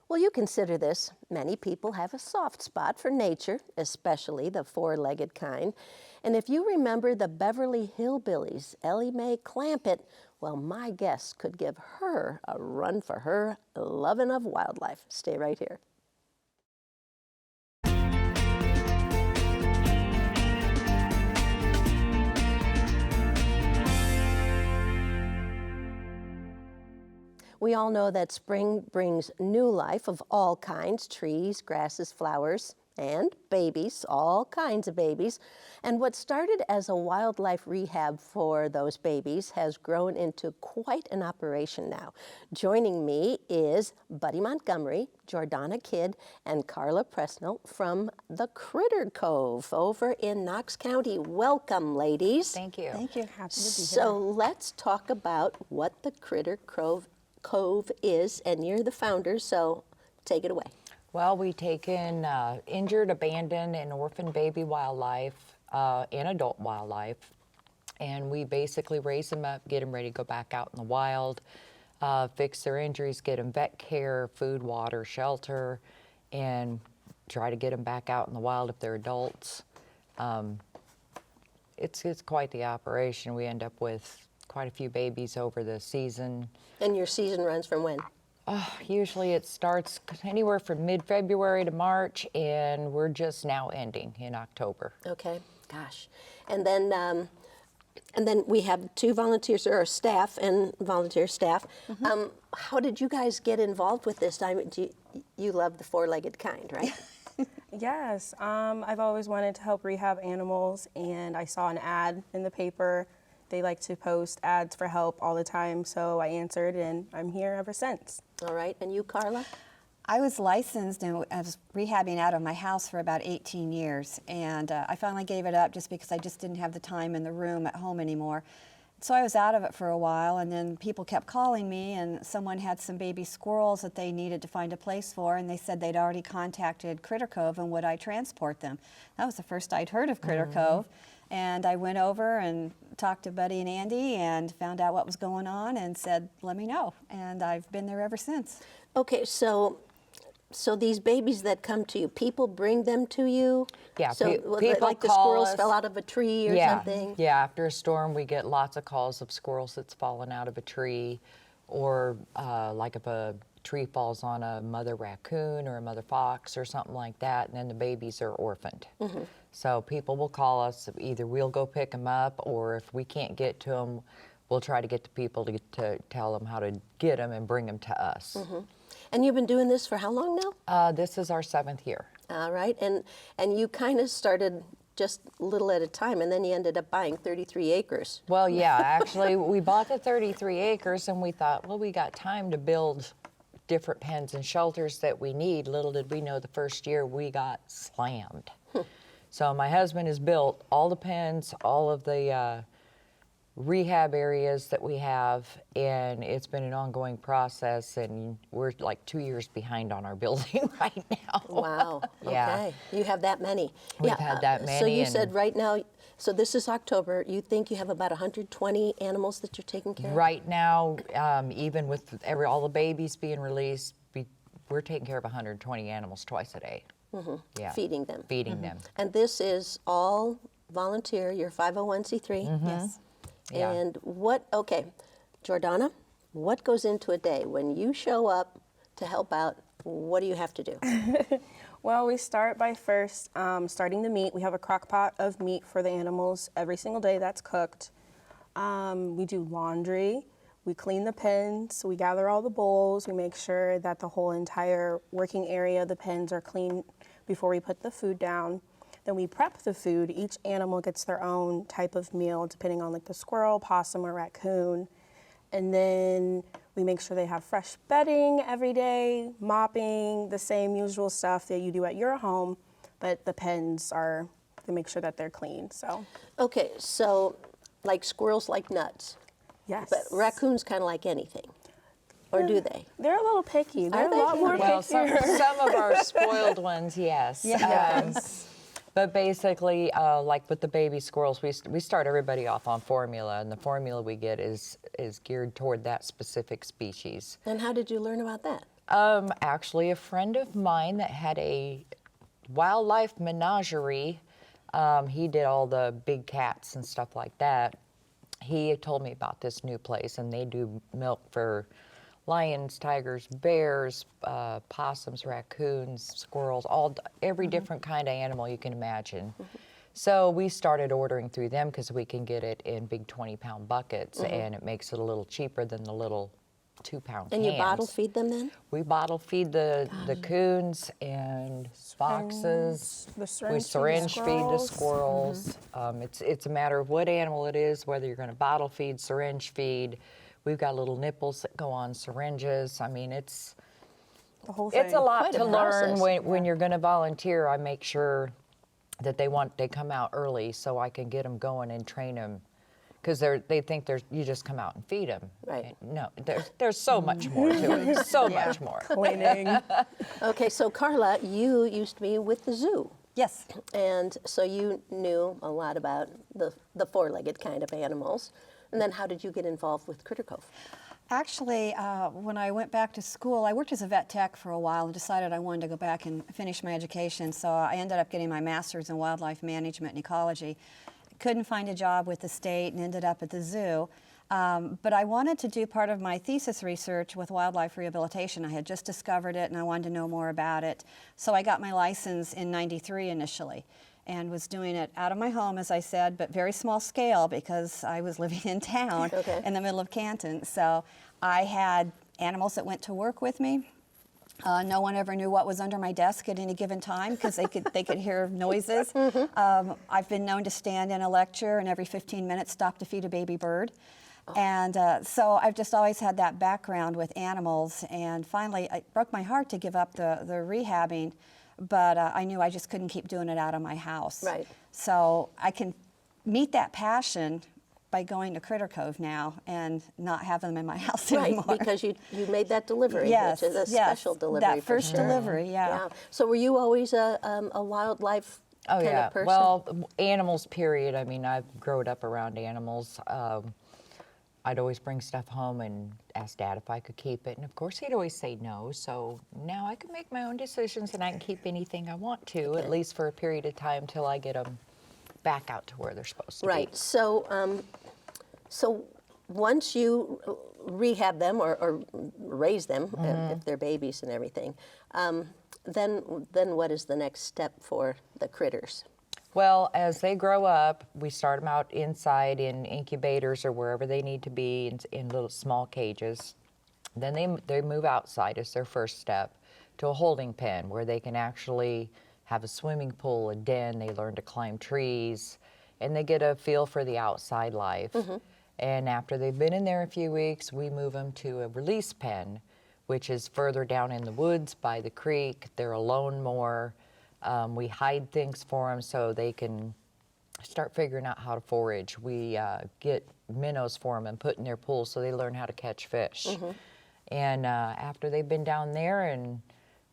Well, you consider this. Many people have a soft spot for nature, especially the four-legged kind. And if you remember the Beverly Hillbillies, Ellie Mae Clampett, well, my guest could give her a run for her loving of wildlife. Stay right here. We all know that spring brings new life of all kinds, trees, grasses, flowers, and babies, all kinds of babies. And what started as a wildlife rehab for those babies has grown into quite an operation now. Joining me is Buddy Montgomery, Jordana Kidd, and Carla Presnell from the Critter Cove over in Knox County. Welcome, ladies. Thank you. Thank you. Happy to be here. So let's talk about what the Critter Cove is, and you're the founder, so take it away. Well, we take in injured, abandoned, and orphaned baby wildlife and adult wildlife, and we basically raise them up, get them ready to go back out in the wild, fix their injuries, get them vet care, food, water, shelter, and try to get them back out in the wild if they're adults. It's quite the operation. We end up with quite a few babies over the season. And your season runs from when? Usually it starts anywhere from mid-February to March, and we're just now ending in October. Okay, gosh. And then we have two volunteers, or staff and volunteer staff. How did you guys get involved with this? You love the four-legged kind, right? Yes, I've always wanted to help rehab animals, and I saw an ad in the paper. They like to post ads for help all the time, so I answered, and I'm here ever since. All right, and you, Carla? I was licensed and I was rehabbing out of my house for about 18 years, and I finally gave it up just because I just didn't have the time in the room at home anymore. So I was out of it for a while, and then people kept calling me, and someone had some baby squirrels that they needed to find a place for, and they said they'd already contacted Critter Cove and would I transport them. That was the first I'd heard of Critter Cove. And I went over and talked to Buddy and Andy and found out what was going on and said, let me know. And I've been there ever since. Okay, so these babies that come to you, people bring them to you? Yeah, so people like the call squirrels us. fell out of a tree or something? Yeah, after a storm we get lots of calls of squirrels that's fallen out of a tree, or like if a tree falls on a mother raccoon or a mother fox or something like that, and then the babies are orphaned. So people will call us, either we'll go pick them up, or if we can't get to them, we'll try to get the people to tell them how to get them and bring them to us. And you've been doing this for how long now? This is our 7th year. All right, and you kind of started just little at a time, and then you ended up buying 33 acres. Well, yeah, actually, we bought the 33 acres, and we thought, well, we got time to build different pens and shelters that we need. Little did we know the first year we got slammed. So my husband has built all the pens, all of the rehab areas that we have, and it's been an ongoing process, and we're like 2 years behind on our building right now. Wow, Yeah. okay. You have that many. We've had that So many, you and- said right now, so this is October, you think you have about 120 animals that you're taking care of? Right now, even with all the babies being released, we're taking care of 120 animals twice a day. Yeah. Feeding them. Feeding them. And this is all volunteer, you're 501c3? Yes. Yeah. And okay, Jordana, what goes into a day? When you show up to help out, what do you have to do? Well, we start by first starting the meat. We have a crock pot of meat for the animals every single day that's cooked. We do laundry. We clean the pens. We gather all the bowls. We make sure that the whole entire working area of the pens are clean before we put the food down. Then we prep the food. Each animal gets their own type of meal, depending on like the squirrel, possum, or raccoon. And then we make sure they have fresh bedding every day, mopping, the same usual stuff that you do at your home, but the pens are, to make sure that they're clean, so. Okay, so like squirrels like nuts, Yes. but raccoons kind of like anything, or do they? They're a little picky. They're they? a lot more Well, picky. some of our spoiled ones, yes. But basically, like with the baby squirrels, we start everybody off on formula, and the formula we get is geared toward that specific species. And how did you learn about that? Actually, a friend of mine that had a wildlife menagerie, he did all the big cats and stuff like that. He had told me about this new place, and they do milk for lions, tigers, bears, possums, raccoons, squirrels, every different kind of animal you can imagine. So we started ordering through them because we can get it in big 20-pound buckets, and it makes it a little cheaper than the little 2-pound And cans. you bottle feed them then? We bottle feed the coons and foxes. The We syringe syringe feed the squirrels. squirrels. It's a matter of what animal it is, whether you're going to bottle feed, syringe feed. We've got little nipples that go on syringes. I mean, it's The whole thing. a lot Quite a to learn process. when you're going to volunteer. I make sure that they come out early so I can get them going and train them. Because they think you just come out and feed them. Right. No, there's so much more to it. So much more. Cleaning. Okay, so Carla, you used to be with the zoo. Yes. And so you knew a lot about the four-legged kind of animals. And then how did you get involved with Critter Cove? Actually, when I went back to school, I worked as a vet tech for a while and decided I wanted to go back and finish my education. So I ended up getting my master's in wildlife management and ecology. Couldn't find a job with the state and ended up at the zoo. But I wanted to do part of my thesis research with wildlife rehabilitation. I had just discovered it and I wanted to know more about it. So I got my license in '93 initially and was doing it out of my home, as I said, but very small scale because I was living in town Okay. in the middle of Canton. So I had animals that went to work with me. No one ever knew what was under my desk at any given time because they could hear noises. I've been known to stand in a lecture and every 15 minutes stop to feed a baby bird. And so I've just always had that background with animals. And finally, it broke my heart to give up the rehabbing, but I knew I just couldn't keep doing it out of my house. Right. So I can meet that passion by going to Critter Cove now and not having them in my house Right, anymore. because you made that delivery, Yes, which is a yes, special delivery. that for first sure. delivery, yeah. So were you always a wildlife Oh kind yeah. of person? Well, animals. Period. I mean, I've grown up around animals. I'd always bring stuff home and ask Dad if I could keep it, and of course he'd always say no. So now I can make my own decisions, and I can keep anything I want to, at least for a period of time till I get them back out to where they're supposed to Right. be. So, so once you rehab them or raise them, if they're babies and everything, then what is the next step for the critters? Well, as they grow up, we start them out inside in incubators or wherever they need to be in little small cages. Then they move outside as their first step to a holding pen where they can actually have a swimming pool, a den. They learn to climb trees, and they get a feel for the outside life. And after they've been in there a few weeks, we move them to a release pen, which is further down in the woods by the creek. They're alone more. We hide things for them so they can start figuring out how to forage. We get minnows for them and put in their pools so they learn how to catch fish. And after they've been down there, and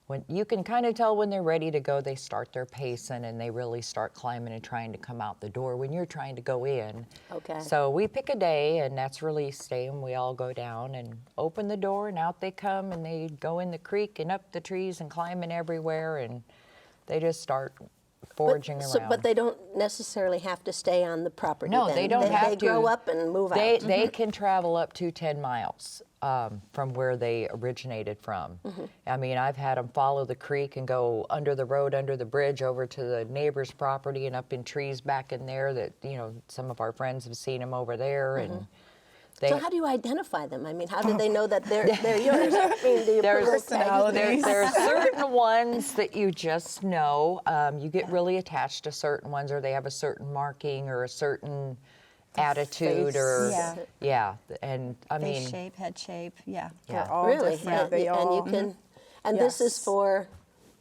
when you can kind of tell when they're ready to go, they start their pacing and they really start climbing and trying to come out the door when you're trying to go in. Okay. So we pick a day, and that's release day, and we all go down and open the door, and out they come, and they go in the creek and up the trees and climbing everywhere, and they just start foraging around. But they don't necessarily have to stay on the property. No, then. they don't have They to. grow up and move They out. they can travel up to 10 miles from where they originated from. I mean, I've had them follow the creek and go under the road, under the bridge, over to the neighbor's property and up in trees back in there that, you know, some of our friends have seen them over there. And they, So how do you identify them? I mean, how do they know that they're yours? I mean, do you There's, Personalities. there are certain ones that you just know. You get really attached to certain ones, or they have a certain marking or a certain attitude, face. or Yeah. And I mean, Face shape, head shape, yeah. yeah. All really? different. They and all, you can, and this is Yes. for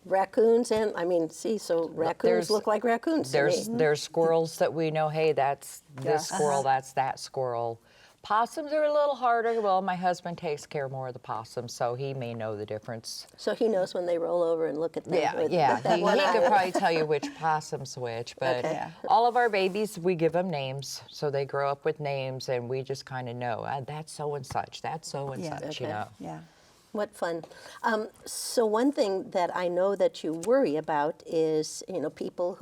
raccoons and I mean, see, so raccoons There's- look like raccoons to me. There's squirrels that we know. Hey, that's this squirrel. That's that squirrel. Possums are a little harder. Well, my husband takes care more of the possums, so he may know the difference. So he knows when they roll over and look at them. Yeah, with yeah. that He one could eye. probably tell you which possum's which. But Okay. Yeah. all of our babies, we give them names, so they grow up with names, and we just kind of know that's so and such. That's so and Yeah. such. You Okay. know. Yeah. What fun. So one thing that I know that you worry about is, people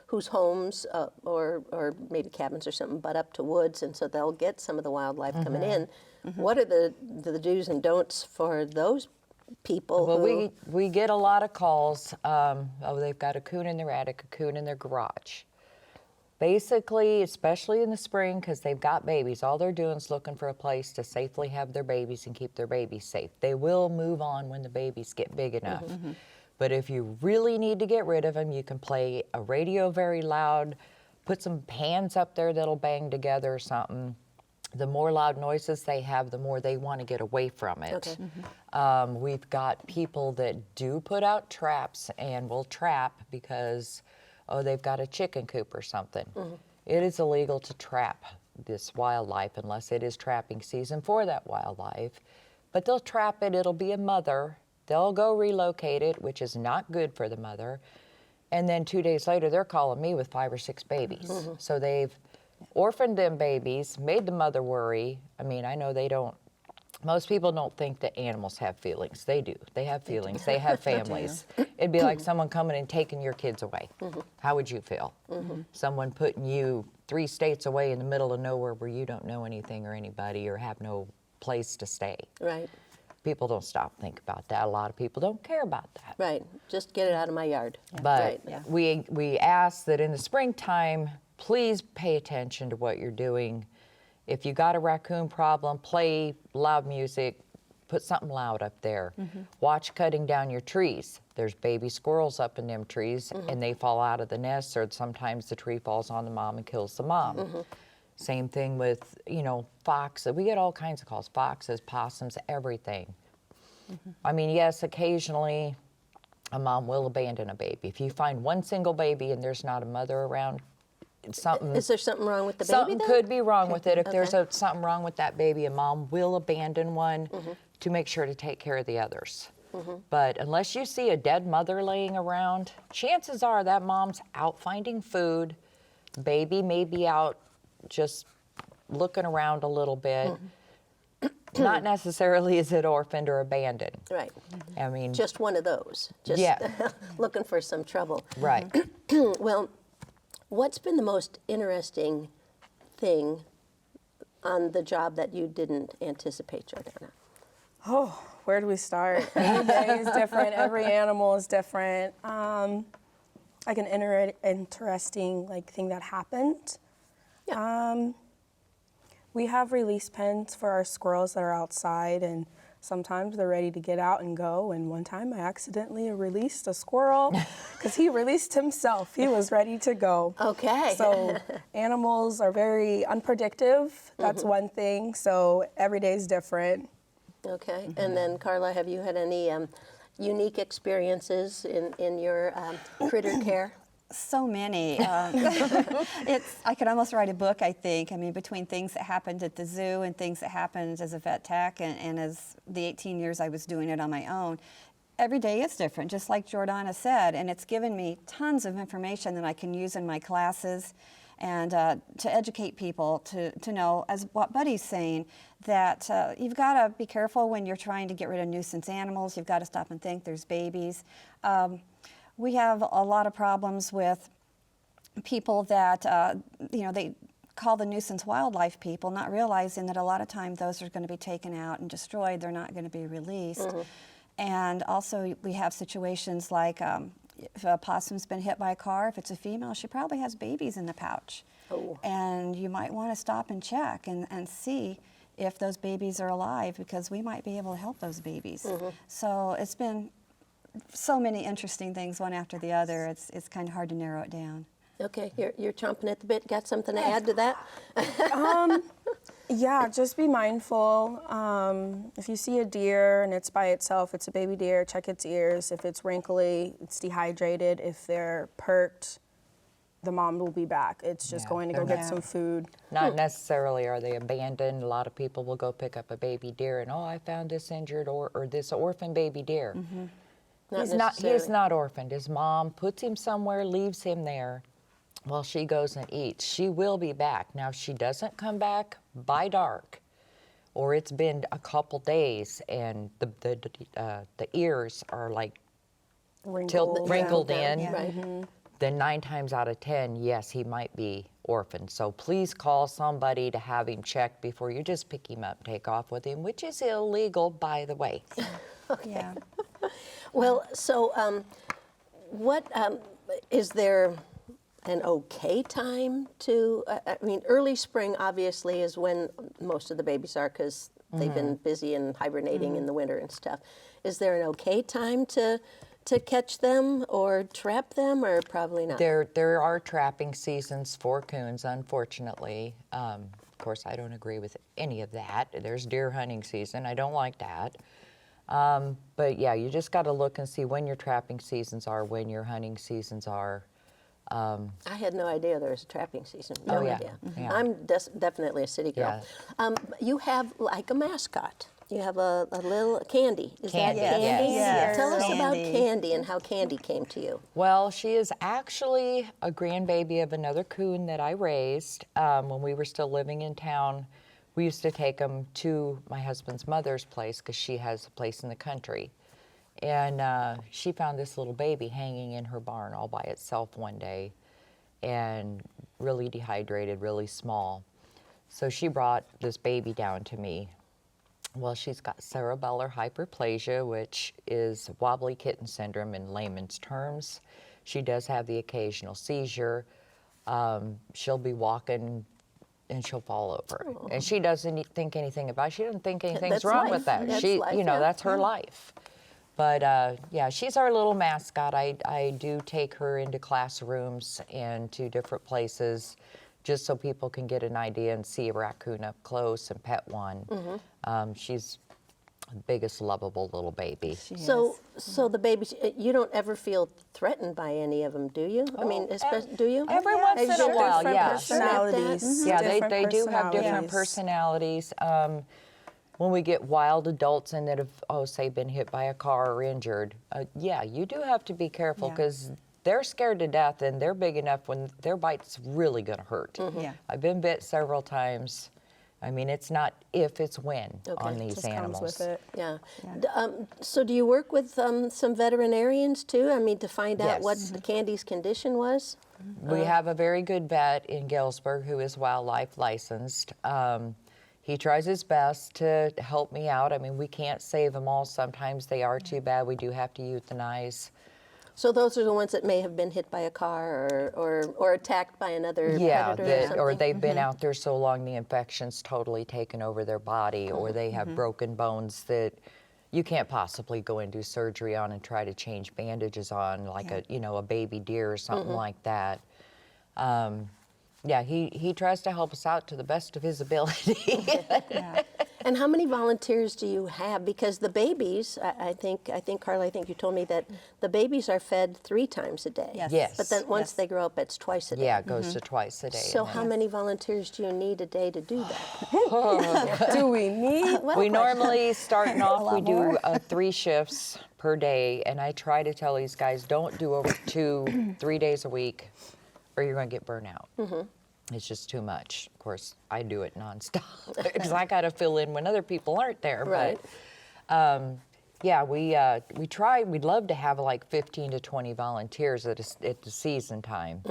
whose homes or maybe cabins or something butt up to woods, and so they'll get some of the wildlife coming in. What are the do's and don'ts for those people Well, who... we get a lot of calls. They've got a coon in their attic, a coon in their garage. Basically, especially in the spring, because they've got babies, all they're doing is looking for a place to safely have their babies and keep their babies safe. They will move on when the babies get big enough. But if you really need to get rid of them, you can play a radio very loud, put some pans up there that'll bang together or something. The more loud noises they have, the more they want to get away from it. Okay. We've got people that do put out traps and will trap because they've got a chicken coop or something. It is illegal to trap this wildlife unless it is trapping season for that wildlife. But they'll trap it, it'll be a mother. They'll go relocate it, which is not good for the mother. And then 2 days later, they're calling me with 5 or 6 babies. So they've orphaned them babies, made the mother worry. I mean, I know they don't, most people don't think that animals have feelings. They do. They have feelings. They have families. It'd be like someone coming and taking your kids away. How would you feel? Someone putting you 3 states away in the middle of nowhere where you don't know anything or anybody or have no place to stay. Right, People don't stop and think about that. A lot of people don't care about that. right. Just get it out of my yard. But Right. we ask that in the springtime, please pay attention to what you're doing. If you got a raccoon problem, play loud music, put something loud up there. Watch cutting down your trees. There's baby squirrels up in them trees and they fall out of the nest, or sometimes the tree falls on the mom and kills the mom. Same thing with, foxes. We get all kinds of calls, foxes, possums, everything. I mean, yes, occasionally a mom will abandon a baby. If you find one single baby and there's not a mother around, something... Is there something wrong with the baby Something then? could be wrong with it. If there's Okay. something wrong with that baby, a mom will abandon one to make sure to take care of the others. But unless you see a dead mother laying around, chances are that mom's out finding food. Baby may be out just looking around a little bit. Not necessarily is it orphaned or abandoned. Right. I mean, Just one of those. Just Yeah. looking for some trouble. right. Well, what's been the most interesting thing on the job that you didn't anticipate, Jordana? Oh, where do we start? Every day is different. Every animal is different. Like an interesting thing that happened. We have release pens for our squirrels that are outside, and sometimes they're ready to get out and go. And one time I accidentally released a squirrel because he released himself. He was ready to go. Okay. So animals are very unpredictable. That's one thing. So every day is different. Okay. And then, Carla, have you had any unique experiences in your critter care? So many. I could almost write a book, I think. I mean, between things that happened at the zoo and things that happened as a vet tech and as the 18 years I was doing it on my own, every day is different, just like Jordana said. And it's given me tons of information that I can use in my classes and to educate people to know, as what Buddy's saying, that you've got to be careful when you're trying to get rid of nuisance animals. You've got to stop and think there's babies. We have a lot of problems with people that, they call the nuisance wildlife people, not realizing that a lot of times those are going to be taken out and destroyed. They're not going to be released. And also we have situations like if a possum's been hit by a car, if it's a female, she probably has babies in the pouch. Oh. And you might want to stop and check and see if those babies are alive, because we might be able to help those babies. So it's been so many interesting things, one after the other. It's kind of hard to narrow it down. Okay, you're chomping at the bit. Got something to add to that? Yeah, just be mindful. If you see a deer and it's by itself, it's a baby deer, check its ears. If it's wrinkly, it's dehydrated. If they're perked, the mom will be back. It's just Yeah, going to go they're get not- some food. Not necessarily are they abandoned. A lot of people will go pick up a baby deer and, I found this injured or this orphan baby deer. Not He's necessarily. not orphaned. His mom puts him somewhere, leaves him there while she goes and eats. She will be back. Now, if she doesn't come back by dark, or it's been a couple days and the ears are like wrinkled in, Yeah. Right. then 9 times out of 10, yes, he might be orphaned. So please call somebody to have him checked before you just pick him up and take off with him, which is illegal, by the way. Yeah. Well, so what is there an okay time to? I mean, early spring obviously is when most of the babies are because they've been busy and hibernating in the winter and stuff. Is there an okay time to catch them or trap them, or probably not? There are trapping seasons for coons, unfortunately. Of course, I don't agree with any of that. There's deer hunting season. I don't like that. But yeah, you just got to look and see when your trapping seasons are, when your hunting seasons are. I had no idea there was a trapping season. No Oh, yeah. idea. Yeah. I'm definitely a city girl. You have like a mascot. You have a little Candy. Is Candy, that Candy? yes. Yes. Tell us about Candy. Candy and how Candy came to you. Well, she is actually a grandbaby of another coon that I raised when we were still living in town. We used to take them to my husband's mother's place because she has a place in the country. And she found this little baby hanging in her barn all by itself one day and really dehydrated, really small. So she brought this baby down to me. Well, she's got cerebellar hyperplasia, which is wobbly kitten syndrome in layman's terms. She does have the occasional seizure. She'll be walking and she'll fall over. And she doesn't think anything about it. She doesn't think anything's That's wrong life. with that. That's She, life, you know, yeah. that's her life. But yeah, she's our little mascot. I do take her into classrooms and to different places just so people can get an idea and see a raccoon up close and pet one. She's the biggest lovable little baby. So the babies, you don't ever feel threatened by any of them, do you? I mean, do you? Every once Have in you a been while, different yeah. Personalities. Yeah, different they do have different personalities. personalities. When we get wild adults in that have, say, been hit by a car or injured, yeah, you do have to be careful Yeah. because they're scared to death and they're big enough when their bite's really going to hurt. Yeah. I've been bit several times. I mean, it's not if, it's when on these Just animals. comes with it. Yeah. So do you work with some veterinarians too? I mean, to find out Yes. what the Candy's condition was? We have a very good vet in Galesburg who is wildlife licensed. He tries his best to help me out. I mean, we can't save them all. Sometimes they are too bad. We do have to euthanize. So those are the ones that may have been hit by a car or attacked by another Yeah, predator or something? or they've been out there so long the infection's totally taken over their body, or they have broken bones that you can't possibly go and do surgery on and try to change bandages on, like a baby deer or something like that. Yeah, he tries to help us out to the best of his ability. Yeah. And how many volunteers do you have? Because the babies, I think, Carla, I think you told me that the babies are fed 3 times a day. Yes. Yes. But then once Yes. they grow up, it's twice a day. Yeah, it goes to twice a day. So and how then- many volunteers do you need a day to do that? Do we need? We normally, starting off, we lot do more. 3 shifts per day, and I try to tell these guys, don't do over 3 days a week, or you're going to get burnt out. It's just too much. Of course, I do it nonstop because I got to fill in when other people aren't there. Right. But yeah, we try. We'd love to have like 15 to 20 volunteers at the season time,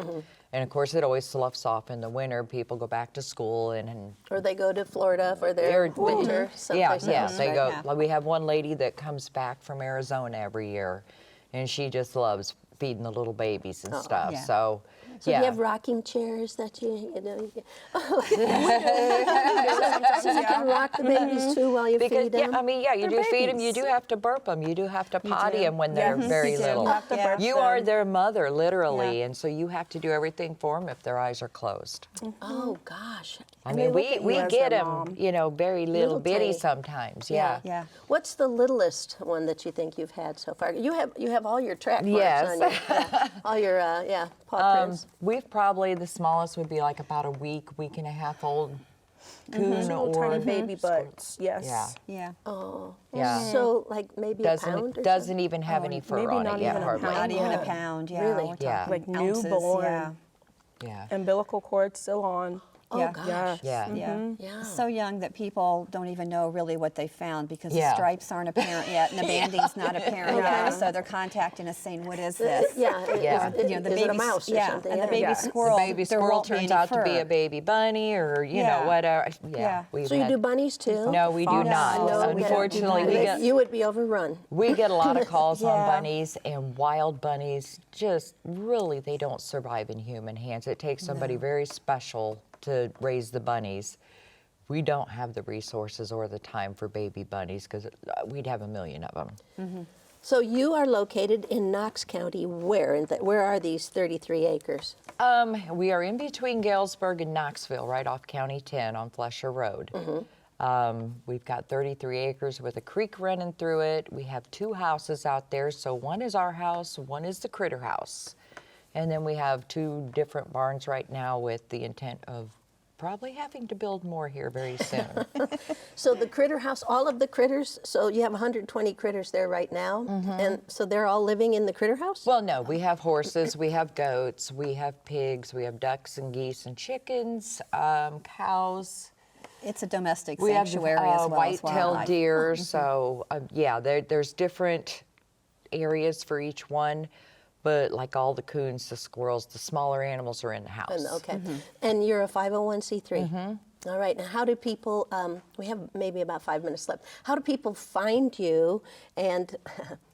and of course, it always sloughs off in the winter. People go back to school and Or they go to Florida for their They're- winter yeah, someplace yeah. else, They right? go. Yeah. Like we have one lady that comes back from Arizona every year, and she just loves feeding the little babies and stuff. Yeah. So, So yeah. do you have rocking chairs that you so you can rock the babies too while you because feed them? yeah, I mean, yeah, you do feed them. You do have to burp them. You do have to potty them when they're very you do. little. You have to burp You them. are their mother, literally, Yeah. and so you have to do everything for them if their eyes are closed. Oh gosh. I they mean, look at we you as get their them, mom. very little Little bitty tiny. sometimes. Yeah. Yeah. Yeah. What's the littlest one that you think you've had so far? You have all your track marks Yes. on you. All your paw prints. We've probably, the smallest would be like about a week and a half old coon Little or tiny baby, but yes. Yeah. Yeah. Oh. Yeah. So like maybe a pound or doesn't even have any fur maybe on not it yet, even a hardly. pound. Not even a Yeah. pound. Yeah. Really? We're Yeah. talking Like ounces, newborn. Yeah. Yeah. Umbilical cord still on. Oh, Yeah. gosh. Yeah. Yeah. Yeah. So young that people don't even know really what they found because Yeah. the stripes aren't apparent yet and the banding's not apparent yet. So they're contacting us saying, "What is this?" Yeah. Yeah. Is, You know, the is it a baby, mouse or yeah, something? and the Yeah. baby Yeah. squirrel. The baby there squirrel won't be turns any out to be fur. a baby bunny, or you Yeah. know whatever. Yeah. We've So you had- do bunnies too? No, we do No. not. No, Unfortunately, we They- get you would be overrun. we get a lot of calls on Yeah. bunnies, and wild bunnies just really they don't survive in human hands. It takes somebody very special to raise the bunnies. We don't have the resources or the time for baby bunnies because we'd have a million of them. So you are located in Knox County. Where? Where are these 33 acres? We are in between Galesburg and Knoxville, right off County 10 on Flesher Road. We've got 33 acres with a creek running through it. We have 2 houses out there. So one is our house, one is the critter house. And then we have 2 different barns right now with the intent of probably having to build more here very soon. So the critter house, all of the critters, so you have 120 critters there right now, and so they're all living in the critter house? Well, no, we have horses, we have goats, we have pigs, we have ducks and geese and chickens, cows. It's a domestic We have sanctuary as well as white-tailed wildlife. deer. So yeah, there's different areas for each one, but like all the coons, the squirrels, the smaller animals are in the house. Okay. And you're a 501c3. All right. Now, how do people? We have maybe about 5 minutes left. How do people find you? And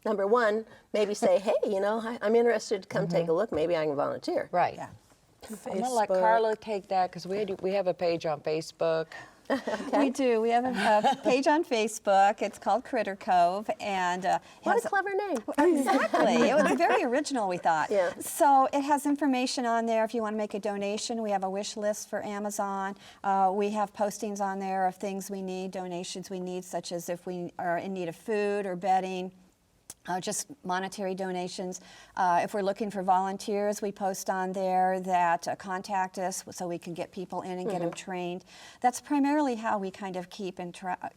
number one, maybe say, hey, you know, I'm interested to come take a look. Maybe I can volunteer. Right. Yeah. I'm gonna let Facebook. Carla take that because we have a page on Facebook. We do. We have a page on Facebook. It's called Critter Cove, and What has- a clever name. Exactly. It was very original, we thought. Yeah. So it has information on there if you want to make a donation. We have a wish list for Amazon. We have postings on there of things we need, donations we need, such as if we are in need of food or bedding. Just monetary donations. If we're looking for volunteers, we post on there that contact us so we can get people in and get them trained. That's primarily how we kind of keep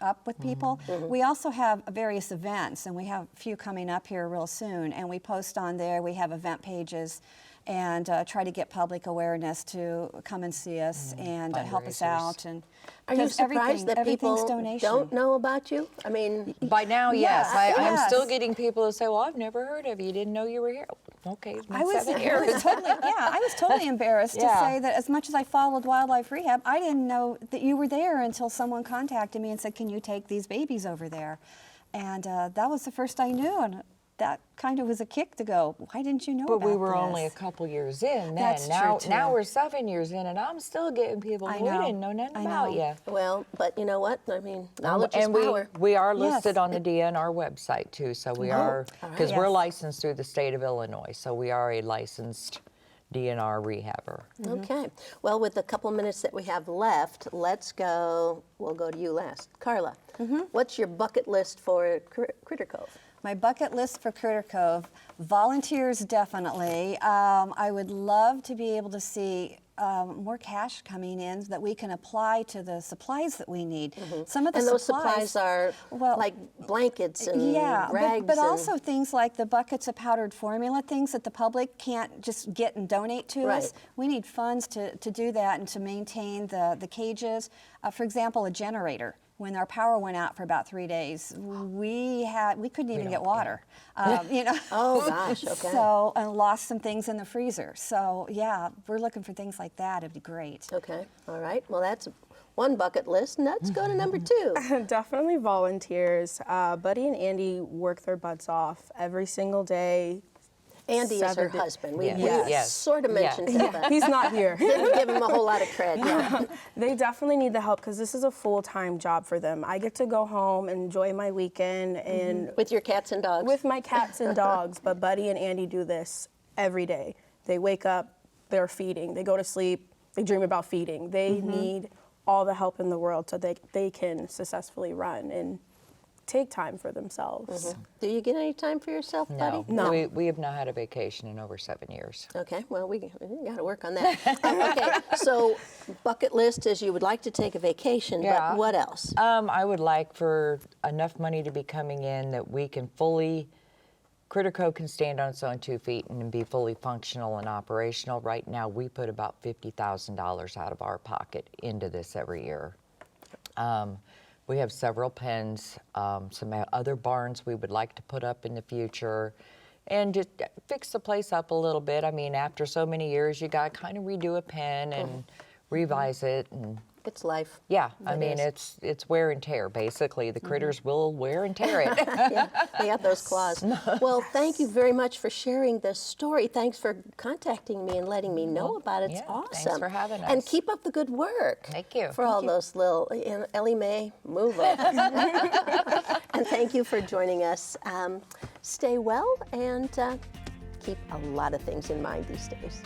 up with people. We also have various events, and we have a few coming up here real soon, and we post on there. We have event pages and try to get public awareness to come and see us and help us Fundraisers. out. And Are you because surprised that everything's people donation. don't know about you? I mean, By now, yes. I'm yes. still getting people who say, well, I've never heard of you. Didn't know you were here. Okay, it's been I was 7 years. I was totally embarrassed to Yeah. say that as much as I followed wildlife rehab, I didn't know that you were there until someone contacted me and said, "Can you take these babies over there?" And that was the first I knew, and that kind of was a kick to go, "Why didn't you know But about we were only a this?" couple years in then. That's now, true, now too. we're 7 years in, and I'm still getting people. I We know. didn't know nothing I about know. you. well, but you know what? I mean, knowledge is and power. we are listed Yes. on the DNR website too. So we are all right. because we're Yes. licensed through the state of Illinois. So we are a licensed DNR rehabber. Okay. Well, with the couple minutes that we have left, let's go. We'll go to you last. Carla, what's your bucket list for Critter Cove? My bucket list for Critter Cove, volunteers definitely. I would love to be able to see more cash coming in that we can apply to the supplies that we need. Some of the And those supplies are well, like blankets and yeah, rags. but and- also things like the buckets of powdered formula, things that the public can't just get and donate to us. Right. We need funds to do that and to maintain the cages. For example, a generator. When our power went out for about 3 days, we couldn't even get water. You know. Oh, gosh, okay. So lost some things in the freezer. So yeah, we're looking for things like that. It'd be great. Okay. All right. Well, that's one bucket list. And let's go to number 2. Definitely volunteers. Buddy and Andy work their butts off every single day. Andy is her 7 days. husband. We, Yes. we Yes. sort of Yeah. mentioned him, but He's not here. didn't give him a whole lot of credit. Yeah. They definitely need the help because this is a full-time job for them. I get to go home and enjoy my weekend and With your cats and dogs. with my cats and dogs, but Buddy and Andy do this every day. They wake up, they're feeding. They go to sleep, they dream about feeding. They need all the help in the world so they can successfully run and take time for themselves. Do you get any time for yourself, buddy? No. We have not had a vacation in over 7 years. Okay, well, we got to work on that. Okay, so bucket list is you would like to take a vacation, Yeah. but what else? I would like for enough money to be coming in that we can fully Critter Co can stand on its own 2 feet and be fully functional and operational. Right now, we put about $50,000 out of our pocket into this every year. We have several pens, some other barns we would like to put up in the future, and just fix the place up a little bit. I mean, after so many years, you got to kind of redo a pen and revise it. And It's life. yeah, I It mean, is. it's wear and tear, basically. The critters will wear and tear it. Yeah, they got those claws. Well, thank you very much for sharing this story. Thanks for contacting me and letting me know about it. It's yeah, awesome. thanks for having And us. keep up the good work. Thank you. For all those little, Ellie Mae, move up. And thank you for joining us. Stay well and keep a lot of things in mind these days.